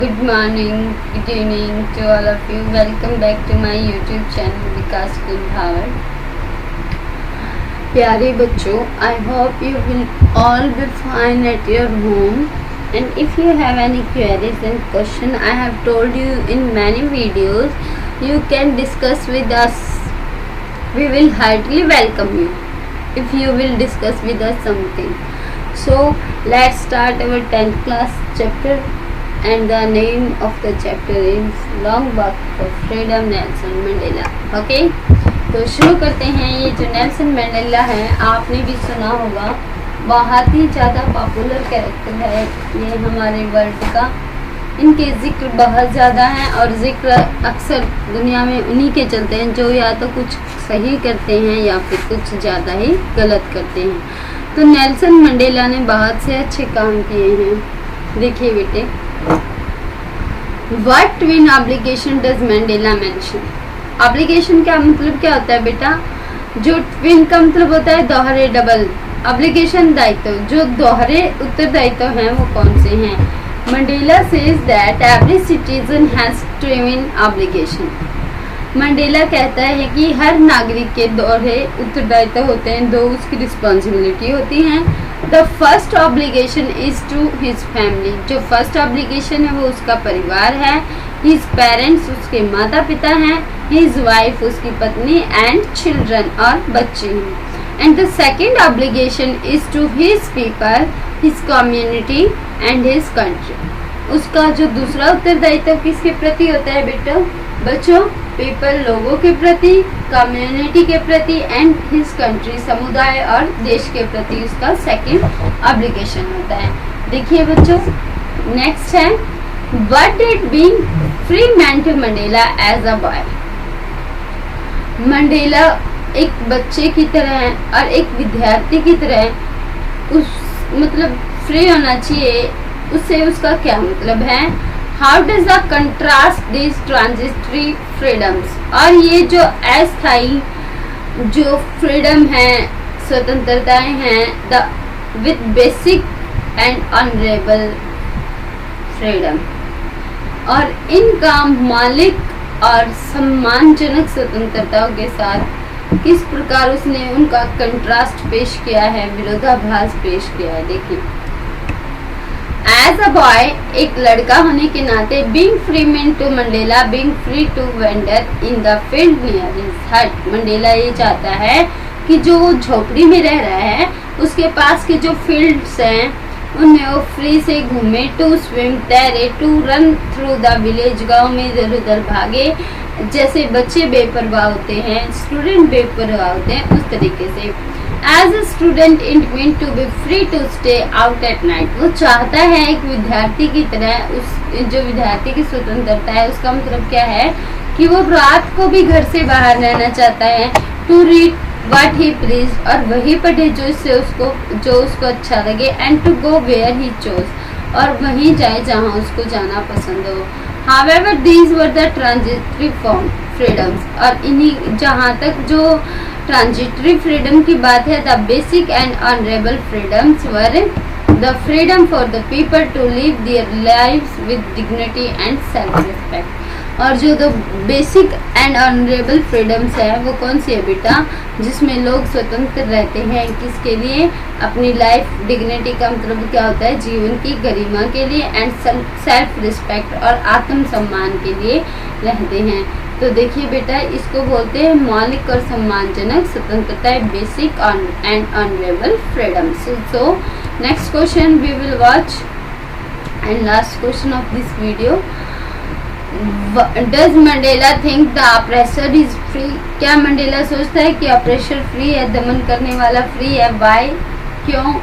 Good morning, good evening to all of you. Welcome back to my YouTube channel विकास कुंभावर। प्यारे बच्चों, I hope you will all be fine at your home. And if you have any queries and question, I have told you in many videos, you can discuss with us. We will heartily welcome you if you will discuss with us something. So let's start our 10th class chapter. And the name of the chapter is Long Walk for Freedom, Nelson Mandela. Okay, तो शुरू करते हैं। ये जो Nelson Mandela है, आपने भी सुना होगा, बहुत ही ज़्यादा पॉपुलर कैरेक्टर है ये हमारे वर्ल्ड का। इनके जिक्र बहुत ज़्यादा हैं और जिक्र अक्सर दुनिया में उन्हीं के चलते हैं जो या तो कुछ सही करते हैं या फिर कुछ ज़्यादा ही गलत करते हैं। तो नेल्सन मंडेला ने बहुत से अच्छे काम किए हैं। देखिए बेटे, What twin obligation does Mandela mention? Obligation का मतलब क्या होता है बेटा? जो twin का मतलब होता है दोहरे, डबल। obligation दायित्व, जो दोहरे उत्तरदायित्व हैं वो कौन से हैं? Mandela says that every citizen has twin obligation. Mandela कहता है कि हर नागरिक के दोहरे उत्तरदायित्व होते हैं, दो उसकी रिस्पॉन्सिबिलिटी होती हैं। The first obligation is to his family, जो फर्स्ट ऑब्लिगेशन है वो उसका परिवार है। हिज पेरेंट्स, उसके माता पिता हैं। हिज वाइफ, उसकी पत्नी। एंड चिल्ड्रन, और बच्चे हैं। And the second obligation is to his people, his community and his country. उसका जो दूसरा उत्तरदायित्व किसके प्रति होता है बेटा? बच्चों, पीपल, लोगों के प्रति, कम्युनिटी के प्रति, एंड हिज कंट्री, समुदाय और देश के प्रति उसका सेकंड ऑब्लिगेशन होता है। देखिए बच्चों, नेक्स्ट है, what did being free meant to Mandela as a boy? Mandela एक बच्चे की तरह और एक विद्यार्थी की तरह उस मतलब फ्री होना चाहिए, उससे उसका क्या मतलब है? How does the contrast this transitory freedoms? और ये जो अस्थायी जो फ्रीडम है, स्वतंत्रताएं हैं, the with basic and honourable freedom, और इनका मौलिक और सम्मानजनक स्वतंत्रताओं के साथ किस प्रकार उसने उनका कंट्रास्ट पेश किया है, विरोधाभास पेश किया है। देखिए, एज अ बॉय, एक लड़का होने के नाते, being free meant to Mandela being free to wander in the field near his hut. Mandela ये चाहता है कि जो झोपड़ी में रह रहा है उसके पास के जो फील्ड्स हैं उनमें वो फ्री से घूमे, टू स्विम, तैरे, to run through the village, गाँव में इधर उधर भागे। जैसे बच्चे बेपरवाह होते हैं, स्टूडेंट बेपरवाह होते हैं, उस तरीके से। As a student it mean to be free to stay out at night. वो चाहता है एक विद्यार्थी की तरह, उस जो विद्यार्थी की स्वतंत्रता है उसका मतलब क्या है कि वो रात को भी घर से बाहर रहना चाहता है। To read what he pleased, और वही पढ़े जो उसको अच्छा लगे। And to go where he chose, और वहीं जाए जहाँ उसको जाना पसंद हो। However, these were the transitory freedoms, और इन्हीं जहाँ तक जो ट्रांजिटरी फ्रीडम की बात है, the basic and honourable freedoms were the freedom for the people to live their lives with dignity and self respect. और जो the basic and honourable freedoms है वो कौन सी है बेटा? जिसमें लोग स्वतंत्र रहते हैं, किसके लिए? अपनी लाइफ, डिग्निटी का मतलब क्या होता है? जीवन की गरिमा के लिए, एंड सेल्फ रिस्पेक्ट, और आत्म सम्मान के लिए रहते हैं। तो देखिए बेटा, इसको बोलते हैं मौलिक और सम्मानजनक स्वतंत्रता, basic and honourable freedom. So next question we will watch, and last question of this video, does Mandela think the oppressor is free? क्या मंडेला सोचता है कि ऑप्रेसर फ्री है, दमन करने वाला फ्री है? वाई, क्यों?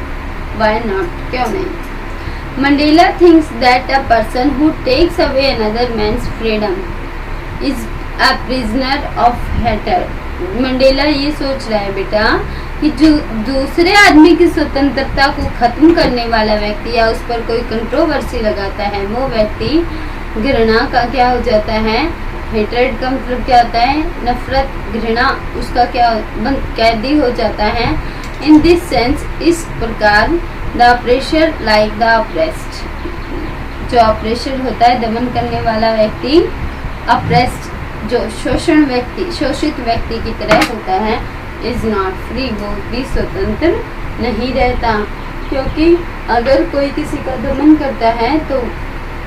वाई नॉट, क्यों नहीं? Mandela thinks that a person who takes away another man's freedom is a prisoner of hatred. Mandela ये सोच रहा है बेटा कि जो दूसरे आदमी की स्वतंत्रता को खत्म करने वाला व्यक्ति या उस पर कोई कंट्रोवर्सी लगाता है, वो व्यक्ति घृणा का क्या हो जाता है? हेट्रेड का मतलब क्या होता है? नफरत, घृणा, उसका क्या कैदी हो जाता है। इन दिस सेंस, इस प्रकार, the oppressor like the oppressed, जो ऑपरेशन होता है, दमन करने वाला व्यक्ति अप्रेस्ड, जो शोषित व्यक्ति की तरह होता है, इज नॉट फ्री, वो भी स्वतंत्र नहीं रहता। क्योंकि अगर कोई किसी का दमन करता है तो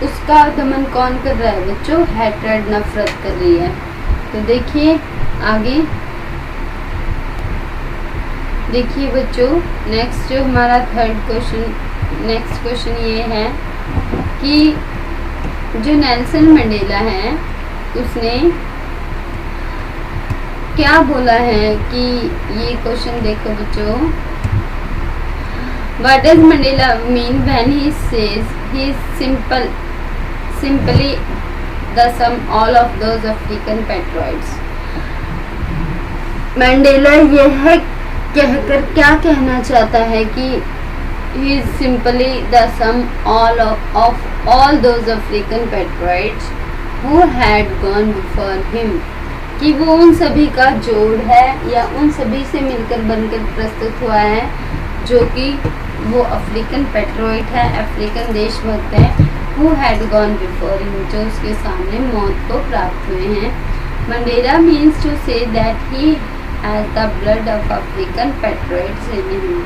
उसका दमन कौन कर रहा है बच्चों? हैट्रेड, नफरत कर रही है। तो देखिए आगे, देखिए बच्चों नेक्स्ट जो हमारा नेक्स्ट क्वेश्चन ये है कि जो नेल्सन मंडेला है उसने क्या बोला है कि, ये क्वेश्चन देखो बच्चों, what does Mandela mean when he says he is simply the sum all of those African patriots। Mandela यह कहकर क्या कहना चाहता है कि he is simply the sum all of all those African patriots who had gone before him, कि वो उन सभी का जोड़ है या उन सभी से मिलकर बनकर प्रस्तुत हुआ है जो कि वो अफ्रीकन पेट्रोइट है, अफ्रीकन देशभक्त है। Who had gone before him, जो उसके सामने मौत को प्राप्त हुए हैं। Mandela means to say that he has the blood of African patriots in him।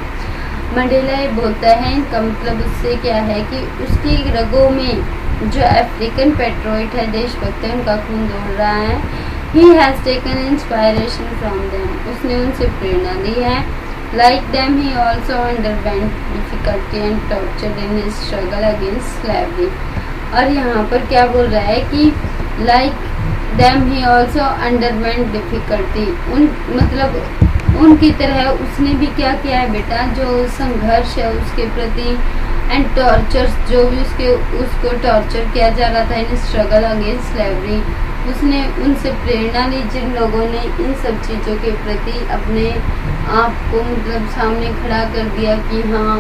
Mandela ये बोलता है, इनका मतलब उससे क्या है कि उसकी रगों में जो अफ्रीकन पेट्रोइट है, देशभक्त है, उनका खून दौड़ रहा है। He has taken inspiration from them, उसने उनसे प्रेरणा ली है। Like them, he also underwent difficulty and torture in his struggle against slavery। और यहाँ पर क्या बोल रहा है कि like them, he also underwent difficulty, मतलब उनकी तरह उसने भी क्या किया है बेटा, जो संघर्ष है उसके प्रति, एंड टॉर्चर्स, जो भी उसको टॉर्चर किया जा रहा था इन स्ट्रगल अगेंस्ट स्लेवरी, उसने उनसे प्रेरणा ली जिन लोगों ने इन सब चीज़ों के प्रति अपने आप को मतलब सामने खड़ा कर दिया कि हाँ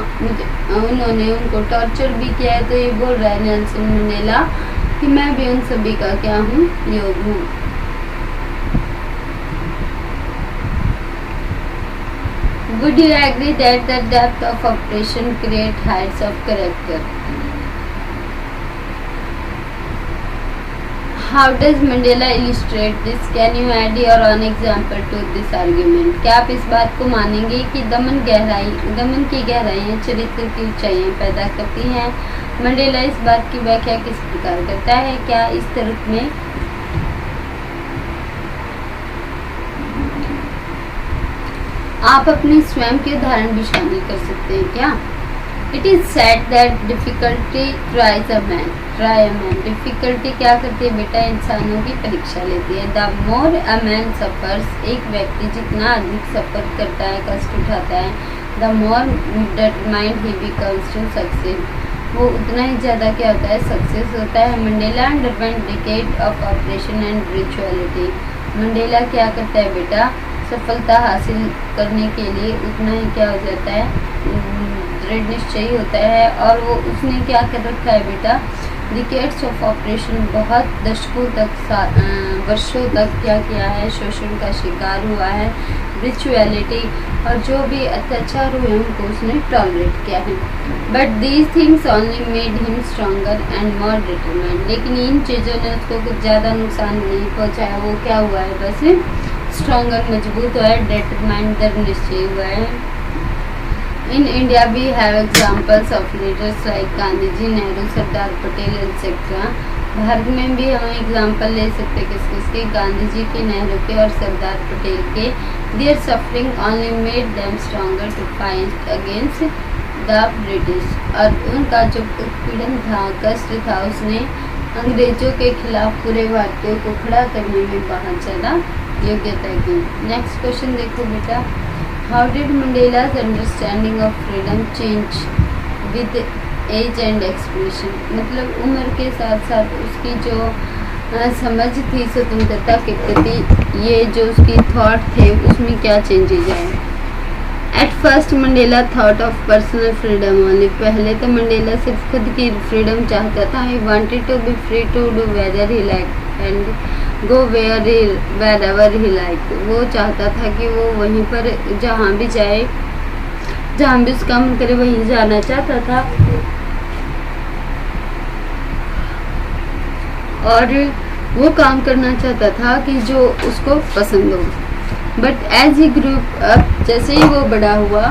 उन्होंने उनको टॉर्चर भी किया है। तो ये बोल रहा है नेल्सन मंडेला कि मैं भी उन सभी का क्या हूँ, योग हूँ। Would you agree that the depth of oppression create heights of character? How does Mandela illustrate this? Can you add your own example to this argument? क्या आप इस बात को मानेंगे कि दमन की गहराइयाँ चरित्र की ऊंचाइयाँ पैदा करती हैं? मंडेला इस बात की व्याख्या किस प्रकार करता है? क्या इस तरफ में आप अपने स्वयं के उदाहरण भी शामिल कर सकते हैं क्या? It is said that difficulty try a man. Difficulty क्या करती है बेटा? इंसानों की परीक्षा लेती है। The more a man suffers, एक व्यक्ति जितना अधिक सफर करता है, कष्ट उठाता है, the more determined he becomes to success, वो उतना ही ज़्यादा क्या होता है, सक्सेस होता है। Mandela underwent decade of operation and rituality. Mandela क्या करता है बेटा? सफलता हासिल करने के लिए उतना ही क्या हो जाता है, दृढ़ निश्चयी होता है। और वो उसने क्या कर रखा है बेटा? डिकेड्स ऑफ ऑपरेशन, बहुत दशकों तक वर्षों तक क्या किया है, शोषण का शिकार हुआ है। रिचुअलिटी, और जो भी अत्याचार हुए उनको उसने टॉलरेट किया है। But these things only made him stronger and more determined, लेकिन इन चीज़ों ने उसको कुछ ज़्यादा नुकसान नहीं पहुँचाया। वो क्या हुआ है? बस स्ट्रॉन्गर, मजबूत हुआ है, डिटरमाइंड, दृढ़ निश्चयी हुआ है। In India we have examples of leaders like Gandhi ji, Nehru, Sardar Patel etcetera. Bharat में भी हम एग्जाम्पल ले सकते हैं किसके? गांधी जी के, नेहरू के और सरदार पटेल के। Their suffering only made them stronger to fight against the British, और उनका जो उत्पीड़न था, कष्ट था, उसने अंग्रेजों के खिलाफ पूरे भारतीयों को खड़ा करने में बहुत ज़्यादा योग्यता की। नेक्स्ट क्वेश्चन देखो बेटा, how did Mandela's understanding of freedom change with age and expression, मतलब उम्र के साथ साथ उसकी जो समझ थी स्वतंत्रता के प्रति, ये जो उसकी थॉट थे उसमें क्या चेंजेज आए? At first Mandela thought of personal freedom only, पहले तो मंडेला सिर्फ खुद की फ्रीडम चाहता था। He wanted to be free to do whether he like and go wherever he like, वो चाहता था कि वो वहीं पर जहाँ भी जाए, जहाँ भी उसका मन करे वहीं जाना चाहता था। और वो काम करना चाहता था कि जो उसको पसंद हो। But as he grew up, जैसे ही वो बड़ा हुआ,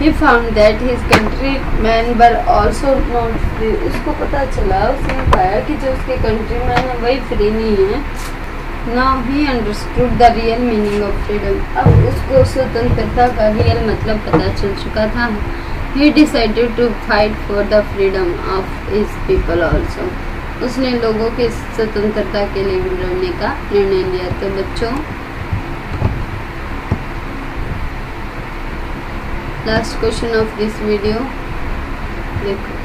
he found that his countrymen were also not free. उसको पता चला, उसने पाया कि जो उसके कंट्रीमैन है वही फ्री नहीं है। Now he understood the real meaning of freedom. अब उसको स्वतंत्रता का रियल मतलब पता चल चुका था। He decided to fight for the freedom of his people also. उसने लोगों की स्वतंत्रता के लिए भी लड़ने का निर्णय लिया। तो बच्चों, last question of this video देखो,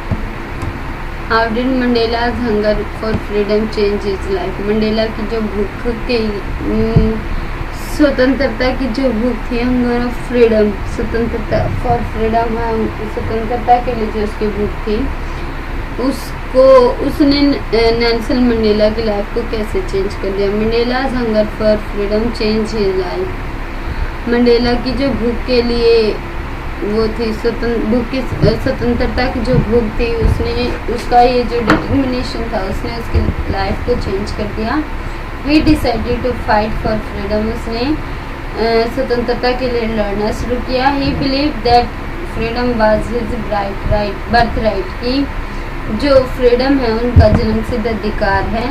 how did Mandela's hunger for freedom change his life. Mandela की जो भूख की स्वतंत्रता की जो भूख थी, हंगर ऑफ फ्रीडम, स्वतंत्रता फॉर फ्रीडम, स्वतंत्रता के लिए जो उसकी भूख थी, उसने नेल्सन मंडेला की लाइफ को कैसे चेंज कर दिया। Mandela's hunger for freedom change his life. Mandela की जो भूख के लिए वो थी, स्वतंत्रता की जो भूख थी, उसका ये जो डिटर्मिनेशन था, उसने उसकी लाइफ को चेंज कर दिया। He decided to fight for freedom. उसने स्वतंत्रता के लिए लड़ना शुरू किया। He believed that freedom was his birthright, कि जो फ्रीडम है उनका जन्मसिद्ध अधिकार है।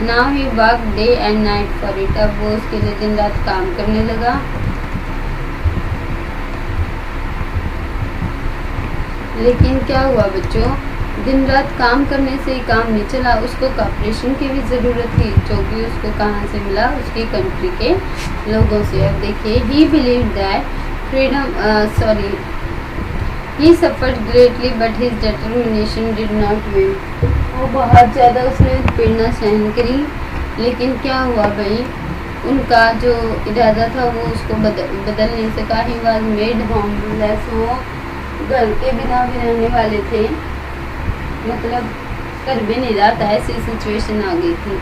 Now he worked day and night for it. अब वो उसके लिए दिन रात काम करने लगा। लेकिन क्या हुआ बच्चों, दिन रात काम करने से ही काम नहीं चला, उसको कॉपरेशन की भी ज़रूरत थी, जो कि उसको कहाँ से मिला, उसकी कंट्री के लोगों से। अब देखिए, ही believe that freedom he suffered greatly but his determination did not win. वो बहुत ज़्यादा उसने पीड़ना सहन करी, लेकिन क्या हुआ भाई, उनका जो इरादा था वो उसको बदल नहीं सका। He was made homeless. वो घर के बिना भी रहने वाले थे, मतलब कर भी नहीं रहा था, ऐसी सिचुएशन आ गई थी।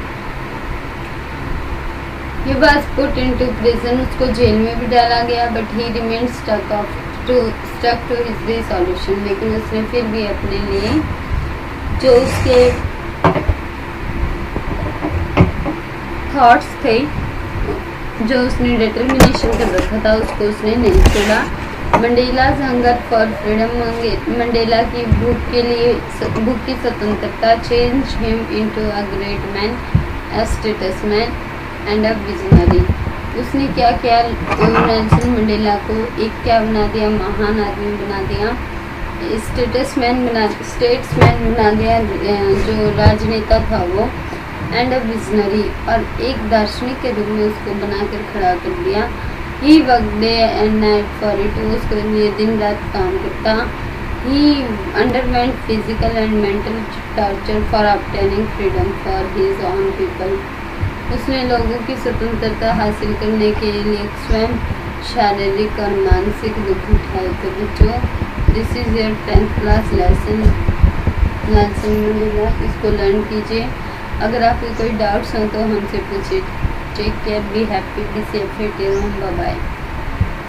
He was put into prison. उसको जेल में भी डाला गया। But he remained stuck to his resolution. लेकिन उसने फिर भी अपने लिए जो उसके थॉट्स थे, जो उसने डिटर्मिनेशन कर रखा था, उसको उसने नहीं छोड़ा। Mandela's hunger for freedom, Mandela की भूख की स्वतंत्रता change him into a great man, a statesman and a visionary. उसने क्या किया, नेल्सन मंडेला को एक क्या बना दिया, महान आदमी बना दिया, स्टेट्समैन बना दिया, जो राजनेता था वो, एंड अ विजनरी, और एक दार्शनिक के रूप में उसको बनाकर खड़ा कर दिया। He worked day and night for it. वो उसके लिए दिन रात काम करता। He underwent physical and mental torture for obtaining freedom for his own people. उसने लोगों की स्वतंत्रता हासिल करने के लिए स्वयं शारीरिक और मानसिक दुख उठाए। तो बच्चों, this is your 10th class lesson, Nelson Mandela. इसको लर्न कीजिए। अगर आपके कोई डाउट्स हो तो हमसे पूछिए। Take care, be happy, be safe, take care, bye bye.